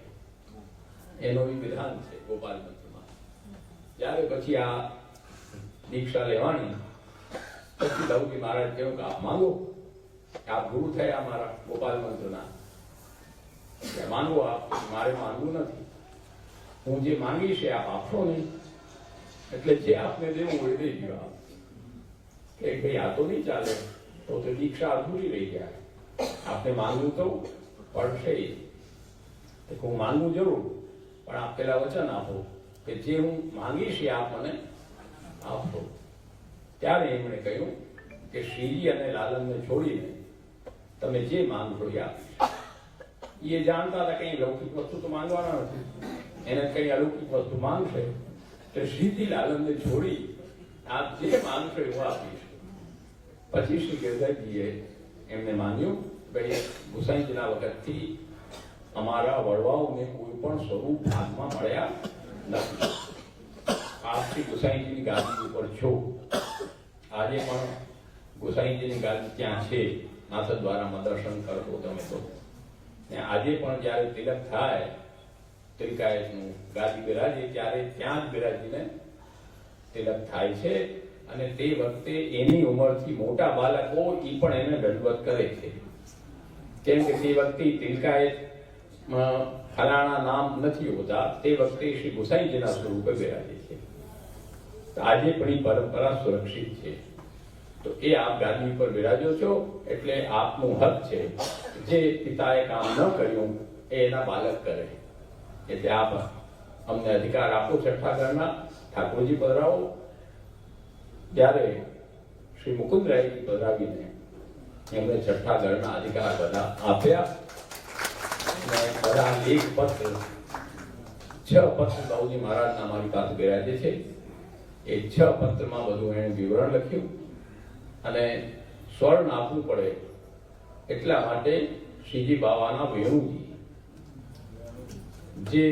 એનો વિધાન છે ગોપાલ મંત્રમાં. જ્યારે પછી આ દીક્ષા લેવાની, પછી દાઉજી મહારાજ કહ્યું કે આપ માંગો, આપ ગુરુ થયા મારા ગોપાલ મંત્રના, માનવો આપ. મારે માનવું નથી, હું જે માંગીશ એ આપ આપશો નહીં, એટલે જે આપને દેવું હોય દઈ દો આપ. કે ભાઈ આ તો નહીં ચાલે, તો દીક્ષા અધૂરી રહી જાય. આપને માંગવું તો પડશે. હું માંગવું જરૂર, પણ આપ પેલા વચન આપો કે જે હું માંગીશ એ આપ મને આપશો. ત્યારે એમણે કહ્યું કે શ્રીજી અને લાલનને છોડીને તમે જે માંગશો એ આપીશ. એ જાણતા હતા કઈ લૌકિક વસ્તુ તો માંગવાના નથી, એને કઈ અલૌકિક વસ્તુ માંગશે તો શ્રીજી લાલનને છોડી આપ જે માંગશો એવું આપીશ. પછી શ્રી ગિરધરજીએ એમને માન્યું ભાઈ ગુસાઈજીના વખતથી અમારા વડવાઓને કોઈ પણ સ્વરૂપ ભાગમાં મળ્યા નથી. આપ શ્રી ગુસાઈજીની ગાદી ઉપર છો. આજે પણ ગુસાઈજીની ગાદી ત્યાં છે, નાથ દ્વારામાં દર્શન કરતો તમે તો. આજે પણ જયારે તિલક થાય, તિલકાયતનું ગાદી બિરાજે, ત્યારે ત્યાં જ બિરાજીને તિલક થાય છે. અને તે વખતે એની ઉંમરથી મોટા બાળકો એ પણ એને દંડવત કરે છે. કેમ કે તે વખતે તિલકાયત ફલાણા નામ નથી હોતા, તે વખતે શ્રી ગુસાઈજીના સ્વરૂપે બિરાજે છે. આજે પણ એ પરંપરા સુરક્ષિત છે. તો એ આપ ગાદી પર બિરાજો છો, એટલે આપનું હક છે. જે પિતાએ કામ ન કર્યું એ એના બાળક કરે. એટલે આપ અમને અધિકાર આપો છઠ્ઠા ઘરના. ઠાકોરજી પધરાવો. ત્યારે શ્રી મુકુંદરાયજી પધરાવીને એમને છઠ્ઠા ઘરના અધિકાર બધા આપ્યા. અને બધા એક પત્ર, 6 પત્ર દાઉજી મહારાજના અમારી પાસે બિરાજે છે. એ 6 પત્રમાં બધું એને વિવરણ લખ્યું. અને સ્વર્ણ આપવું પડે એટલા માટે શ્રીજી બાવાના વેણુજી, જે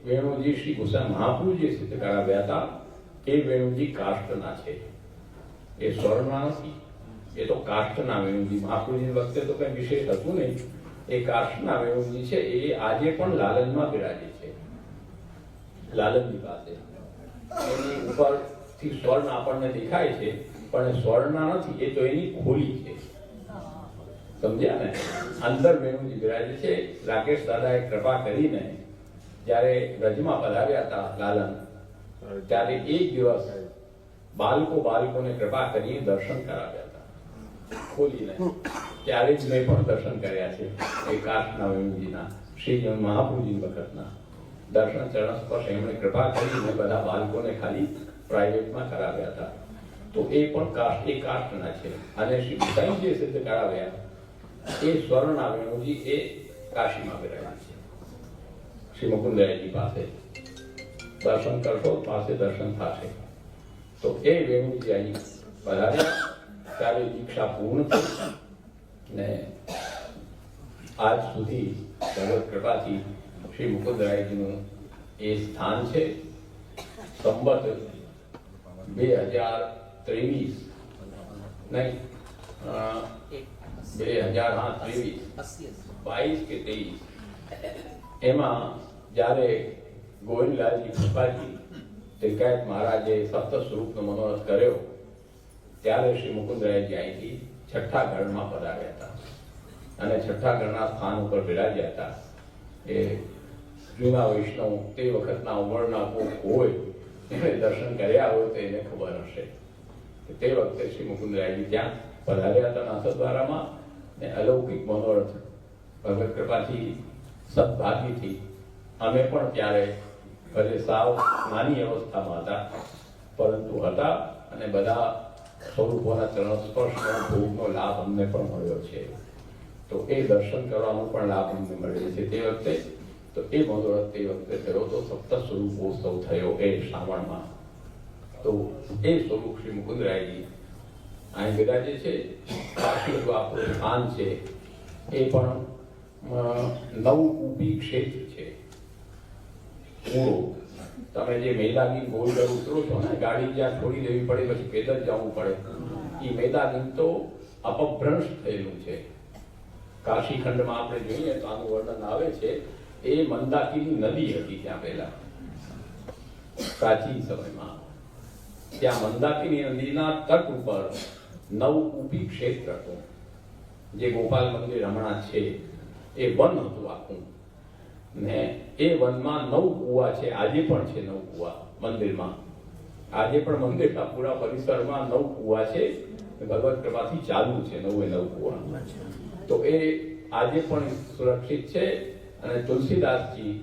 વેણુજી શ્રી ગુસા મહાપ્રભુજી સિદ્ધ કરાવ્યા હતા, એ વેણુજી કાષ્ટના છે. એ સ્વર્ણના નથી, એ તો કાષ્ટના વેણુજી. મહાપ્રભુજી વખતે તો કઈ વિશેષ હતું નહીં. એ કાષ્ટના વેણુજી છે. એ આજે પણ લાલનમાં બિરાજે છે, લાલનજી પાસે. એની ઉપરથી સ્વર્ણ આપણને દેખાય છે, પણ એ સ્વર્ણના નથી, એ તો એની ખોલી છે. સમજ્યા ને? અંદર વેણુજી બિરાજે છે. રાકેશ દાદાએ કૃપા કરીને જ્યારે રજમાં પધાર્યા હતા લાલન, ત્યારે એક દિવસ બાળકોને કૃપા કરી દર્શન કરાવ્યા હતા ખોલીને. ત્યારે જ મેં પણ દર્શન કર્યા છે એ કાષ્ટના વેણુજીના, શ્રી મહાપ્રભુજી વખતના દર્શન ચરણ સ્પર્શ એમણે કૃપા કરીને બધા બાળકોને ખાલી પ્રાઇવેટમાં કરાવ્યા હતા. તો એ પણ કાષ્ટના છે. અને શ્રી ગુસાઈજીએ સિદ્ધ કરાવ્યા એ સ્વર્ણના વેણુજી એ કાશીમાં બિરાજ્યા છે, શ્રી મુકુંદરાયજી પાસે. દર્શન કરશો પાસે દર્શન થશે. તો એ વેણુજી અહીં પધાર્યા ત્યારે દીક્ષા પૂર્ણ થઈ. ને આજ સુધી ભગવત કૃપાથી શ્રી મુકુંદરાયજીનું એ સ્થાન છે. સંવત 2023 નહીં 22 કે 23 એમાં જ્યારે ગોવિંદલાલજી કૃપાજી તિલકાયત મહારાજે સપ્ત સ્વરૂપનો મનોરથ કર્યો ત્યારે શ્રી મુકુંદરાયજી અહીંથી છઠ્ઠા ગણમાં પધાર્યા હતા અને છઠ્ઠા ગણના સ્થાન ઉપર બિરાજ્યા હતા. એ જૂના વૈષ્ણવ તે વખતના ઉંમરના કોઈ હોય એને દર્શન કર્યા હોય તો એને ખબર હશે કે તે વખતે શ્રી મુકુંદરાયજી ત્યાં પધાર્યા હતા નાથદ્વારામાં ને અલૌકિક મનોરથ ભગવત કૃપાથી સદભાગીથી અમે પણ ત્યારે ભલે સાવ નાની અવસ્થામાં હતા પરંતુ હતા અને બધા સ્વરૂપોના ચરણ સ્પર્શનો ભોગનો લાભ અમને પણ મળ્યો છે. તો એ દર્શન કરવાનો પણ લાભ અમને મળે છે તે વખતે. તો એ મનોરથ તે વખતે થયો તો સપ્ત સ્વરૂપોત્સવ થયો એ શ્રાવણમાં. તો એ સ્વરૂપ શ્રી મુકુંદરાયજી અહીં બિરાજે છે. કાશીનું આપણું સ્થાન છે એ પણ નવકૂપી ક્ષેત્ર છે. પૂરો તમે જે મેદાની ગોળગઢ ઉતરો છો ને, ગાડી જ્યાં છોડી દેવી પડે પછી પેદલ જવું પડે, એ મેદાની તો અપભ્રંશ થયેલું છે. કાશી ખંડમાં આપણે જોઈએ તો આનું વર્ણન આવે છે. એ મંદાકીની નદી હતી ત્યાં પહેલા પ્રાચીન સમયમાં. ત્યાં મંદાકીની નદીના તટ ઉપર નવકૂપી ક્ષેત્ર હતું. જે ગોપાલ મંદિર હમણાં છે એ વન હતું આખું ને એ વનમાં 9 કુવા છે. આજે પણ છે 9 કુવા મંદિરમાં. આજે પણ મંદિરના પૂરા પરિસરમાં 9 કુવા છે. ભગવત કૃપાથી ચાલુ છે 9 કુવા. તો એ આજે પણ સુરક્ષિત છે અને તુલસીદાસજી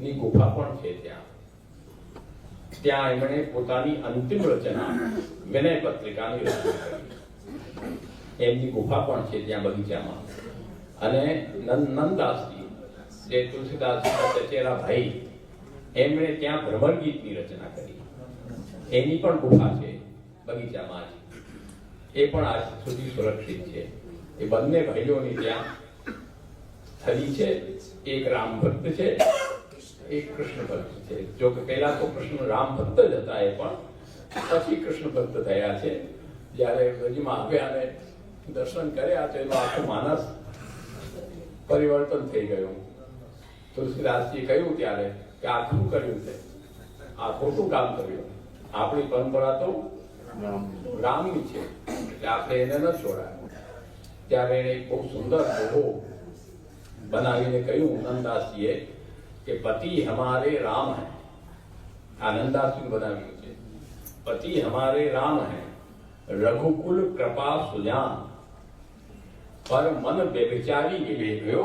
ની ગુફા પણ છે ત્યાં. ત્યાં એમણે પોતાની અંતિમ રચના વિનય પત્રિકાની રચના કરી. એમની ગુફા પણ છે ત્યાં બગીચામાં. અને નંદદાસજી જે તુલસીદાસજીના ચચેરા ભાઈ એમણે ત્યાં ભ્રમર ગીતની રચના કરી. એની પણ ગુફા છે બગીચામાં જ. એ પણ આજ સુધી સુરક્ષિત છે. એ બંને ભાઈઓની ત્યાં સ્થળી છે. એક રામ ભક્ત છે, એક કૃષ્ણ ભક્ત છે. જો કે પહેલા તો કૃષ્ણ રામ ભક્ત જ હતા, એ પણ પછી કૃષ્ણ ભક્ત થયા છે. જ્યારે વ્રજમાં આવ્યા અને દર્શન કર્યા તો એનો આખો માનસ પરિવર્તન થઈ ગયું. તુલસીદાસજી કહ્યું ત્યારે કે આ શું કર્યું છે, આ ખોટું કામ કર્યું. આપણી પરંપરા તો રામની છે એટલે આપણે એને ન છોડાય. ત્યારે એને બહુ સુંદર દોહો બનાવીને કહ્યું નંદદાસજીએ કે પતિ હમારે રામ હૈ. આ નંદદાસજી બનાવ્યું છે. પતિ હમારે રામ હૈ, રઘુકુલ કૃપા સુજાન, પર મન બેચારી કે ले गयो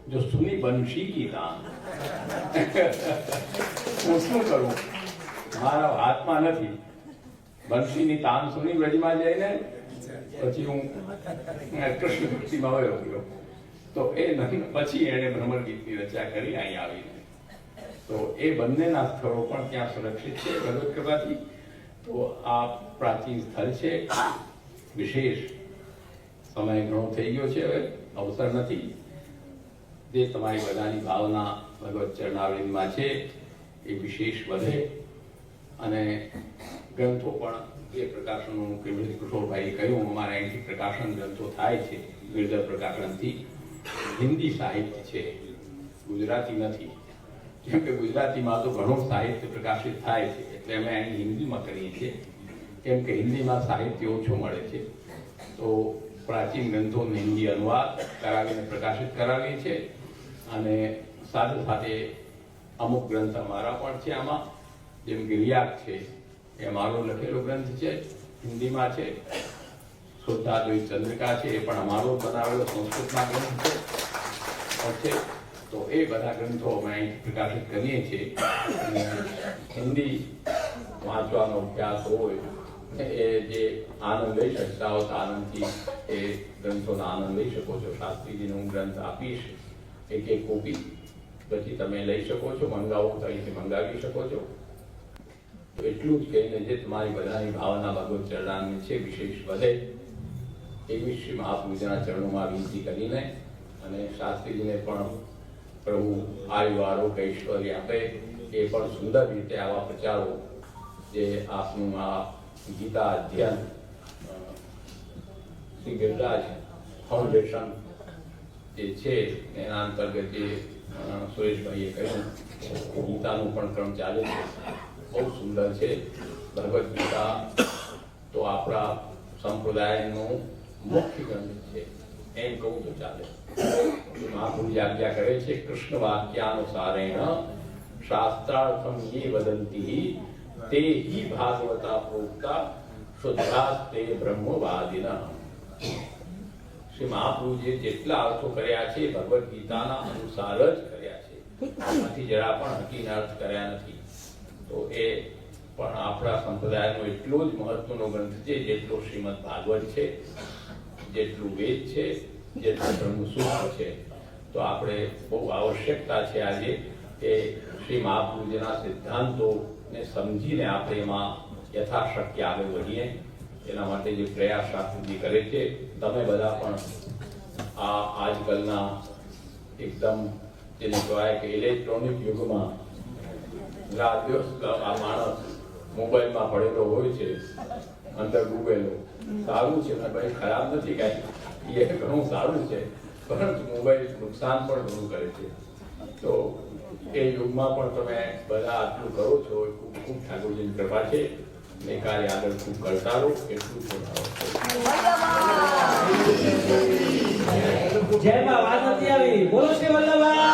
जो सुनी बंशी की तान. હું શું કરું, મારા હાથમાં નથી. બંશીની તાન સુની વ્રજમાં જઈને પછી હું કૃષ્ણ ભક્તિમાં વયો ગયો. તો એ નહીં પછી એણે ભ્રમર ગીતની રચના કરી અહીં આવીને. તો એ બંનેના સ્થળો પણ ત્યાં સુરક્ષિત છે ભગવત કૃપાથી. તો આ પ્રાચીન સ્થળ છે. વિશેષ સમય ઘણો થઈ ગયો છે, હવે અવસર નથી. જે તમારી બધાની ભાવના ભગવત ચરણાવલીમાં છે એ વિશેષ વધે. અને ગ્રંથો પણ જે પ્રકાશનનું કિશોરભાઈએ કહ્યું, અમારા અહીંથી પ્રકાશન ગ્રંથો થાય છે ગિરધર પ્રકાશનથી. હિન્દી સાહિત્ય છે, ગુજરાતી નથી. કેમ કે ગુજરાતીમાં તો ઘણું સાહિત્ય પ્રકાશિત થાય છે એટલે અમે અહીં હિન્દીમાં કરીએ છીએ. કેમ કે હિન્દીમાં સાહિત્ય ઓછું મળે છે. તો પ્રાચીન ગ્રંથોનો હિન્દી અનુવાદ કરાવીને પ્રકાશિત કરાવીએ છીએ. અને સાથે સાથે અમુક ગ્રંથ અમારા પણ છે આમાં. જેમ કે રિયાક છે એ અમારો લખેલો ગ્રંથ છે, હિન્દીમાં છે. શુદ્ધાદ્વૈત ચંદ્રિકા છે એ પણ અમારો બનાવેલો સંસ્કૃતના ગ્રંથ છે. તો એ બધા ગ્રંથો અમે અહીં પ્રકાશિત કરીએ છીએ. અને હિન્દી વાંચવાનો અભ્યાસ હોય એ જે આનંદ લઈ શકતા હોય તો આનંદથી એ ગ્રંથોનો આનંદ લઈ શકો છો. શાસ્ત્રીજીનો હું ગ્રંથ આપીશ, એક કોપી, પછી તમે લઈ શકો છો. મંગાવો તો અહીંથી મંગાવી શકો છો. તો એટલું જ કહીને જે તમારી બધાની ભાવના ભગવત ચરણાની છે વિશેષ વધે એવી શ્રી મહાપુરુષના ચરણોમાં વિનંતી કરીને, અને શાસ્ત્રીજીને પણ પ્રભુ આયુ આરોગ્ય ઐશ્વર્ય આપે એ પણ સુંદર રીતે આવા પ્રચારો જે આપનું આ ગીતા અધ્યયન શ્રી ગિરિરાજ ફાઉન્ડેશન જે છે એના અંતર્ગત જે સુરેશભાઈએ કહ્યું ગીતાનું પણ ક્રમ ચાલે છે, બહુ સુંદર છે. ભગવદ્ ગીતા તો આપણા સંપ્રદાયનું મુખ્ય ગ્રંથ છે એમ કહું તો ચાલે. મહાપુરુષ આજ્ઞા કરે છે કૃષ્ણ વાક્યાનુસારેણ શાસ્ત્રાર્થમ યે વદંતી તે હિ ભાગવતા પ્રોક્તા શુદ્ધાસ્તે બ્રહ્મવાદિનઃ. શ્રી મહાપ્રભુજીએ જેટલા અર્થો કર્યા છે ભગવદ્ ગીતાના અનુસાર જ કર્યા છે, આથી જરા પણ હકીને અર્થ કર્યા નથી. તો એ પણ આપણા સંપ્રદાયનો એટલો જ મહત્વનો ગ્રંથ છે જેટલો શ્રીમદ ભાગવત છે, જેટલું વેદ છે, જેટલું બ્રહ્મસૂત્ર છે. તો આપણે બહુ આવશ્યકતા છે આજે કે શ્રી મહાપ્રભુજીના સિદ્ધાંતોને સમજીને આપણે એમાં યથાશક્ય આગળ વધીએ. એના માટે જે પ્રયાસ શાસ્ત્રીજી કરે છે, તમે બધા પણ આ આજકાલના એકદમ જેને કહેવાય કે ઇલેક્ટ્રોનિક યુગમાં રાત દિવસ આ માણસ મોબાઈલમાં પડેલો હોય છે, અંદર ડૂબેલો. સારું છે ને ભાઈ, ખરાબ નથી કાંઈ, એ ઘણું સારું છે, પરંતુ મોબાઈલ નુકસાન પણ ઘણું કરે છે. તો એ યુગમાં પણ તમે બધા આટલું કરો છો, ખૂબ ખૂબ ઠાકોરજીની કૃપા છે. ને કાર્ય આગળ ખૂબ કરતા રહો, એટલું જય માં વાત નથી આવી. બોલો શ્રી વલ્લભા.